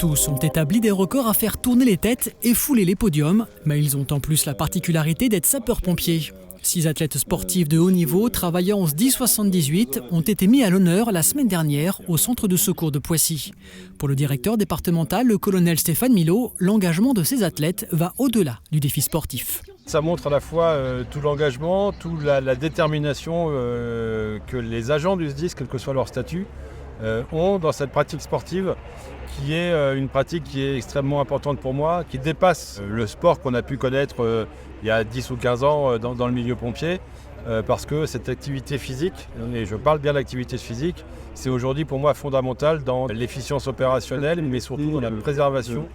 Tous ont établi des records à faire tourner les têtes et fouler les podiums, mais ils ont en plus la particularité d'être sapeurs-pompiers. 6 athlètes sportifs de haut niveau travaillant au SDIS 78 ont été mis à l'honneur la semaine dernière au centre de secours de Poissy. Pour le directeur départemental, le colonel Stéphane Milot, l'engagement de ces athlètes va au-delà du défi sportif. Ça montre à la fois tout l'engagement, toute la détermination que les agents du SDIS, quel que soit leur statut, ont dans cette pratique sportive qui est une pratique qui est extrêmement importante pour moi, qui dépasse le sport qu'on a pu connaître il y a 10 ou 15 ans dans le milieu pompier, parce que cette activité physique, et je parle bien d'activité physique, c'est aujourd'hui pour moi fondamental dans l'efficience opérationnelle, mais surtout dans la préservation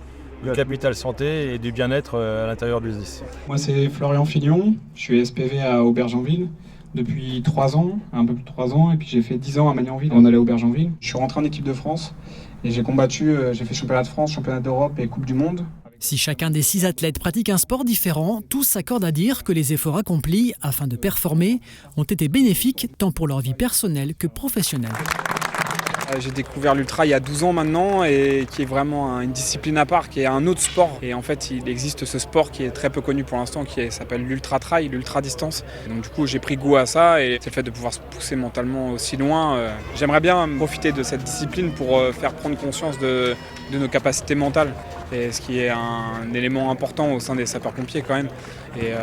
du capital santé et du bien-être à l'intérieur du SDIS. Moi c'est Florian Fillon, je suis SPV à Aubergenville depuis 3 ans, un peu plus de 3 ans, et puis j'ai fait 10 ans à Magnanville, on allait à Aubergenville. Je suis rentré en équipe de France et j'ai combattu, j'ai fait championnat de France, championnat d'Europe et Coupe du Monde. Si chacun des 6 athlètes pratique un sport différent, tous s'accordent à dire que les efforts accomplis afin de performer ont été bénéfiques tant pour leur vie personnelle que professionnelle. J'ai découvert l'ultra il y a 12 ans maintenant et qui est vraiment une discipline à part, qui est un autre sport. Et en fait, il existe ce sport qui est très peu connu pour l'instant, qui s'appelle l'ultra trail, l'ultra distance. Donc du coup, j'ai pris goût à ça et c'est le fait de pouvoir se pousser mentalement aussi loin. J'aimerais bien profiter de cette discipline pour faire prendre conscience de nos capacités mentales. Et ce qui est un élément important au sein des sapeurs-pompiers quand même. Et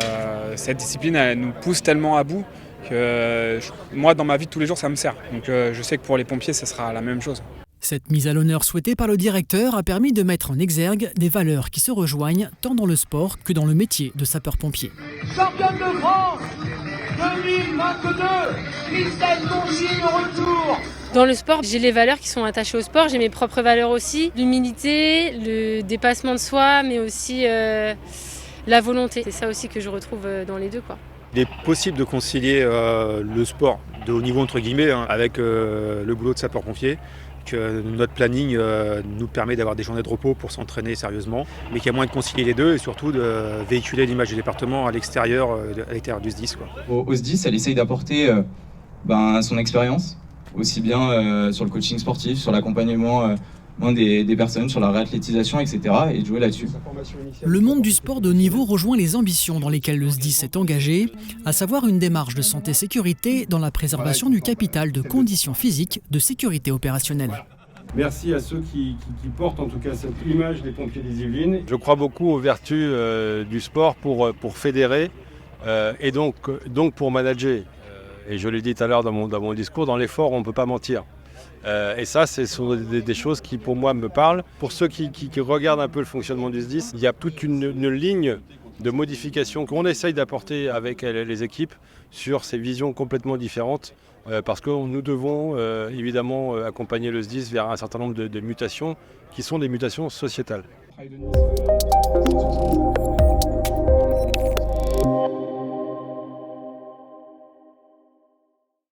cette discipline, elle nous pousse tellement à bout que moi, dans ma vie de tous les jours, ça me sert. Donc je sais que pour les pompiers, ça sera la même chose. Cette mise à l'honneur souhaitée par le directeur a permis de mettre en exergue des valeurs qui se rejoignent tant dans le sport que dans le métier de sapeur-pompier. Championne de France 2022, Christelle Congy de retour. Dans le sport, j'ai les valeurs qui sont attachées au sport, j'ai mes propres valeurs aussi, l'humilité, le dépassement de soi, mais aussi la volonté. C'est ça aussi que je retrouve dans les deux, quoi. Il est possible de concilier le sport de haut niveau entre guillemets avec le boulot de sapeur-pompier, que notre planning nous permet d'avoir des journées de repos pour s'entraîner sérieusement, mais qu'il y a moyen de concilier les deux et surtout de véhiculer l'image du département à l'extérieur du SDIS, quoi. Au SDIS, elle essaye d'apporter son expérience, aussi bien sur le coaching sportif, sur l'accompagnement des personnes, sur la réathlétisation, etc. et de jouer là-dessus. Le monde du sport de haut niveau rejoint les ambitions dans lesquelles le SDIS est engagé, à savoir une démarche de santé-sécurité dans la préservation du capital de conditions physiques de sécurité opérationnelle. Merci à ceux qui portent en tout cas cette image des pompiers des Yvelines. Je crois beaucoup aux vertus du sport pour fédérer et donc pour manager. Et je l'ai dit tout à l'heure dans mon discours, dans l'effort on ne peut pas mentir. Et ça, ce sont des choses qui, pour moi, me parlent. Pour ceux qui regardent un peu le fonctionnement du SDIS, il y a toute une ligne de modification qu'on essaye d'apporter avec les équipes sur ces visions complètement différentes. Parce que nous devons évidemment accompagner le SDIS vers un certain nombre de mutations qui sont des mutations sociétales.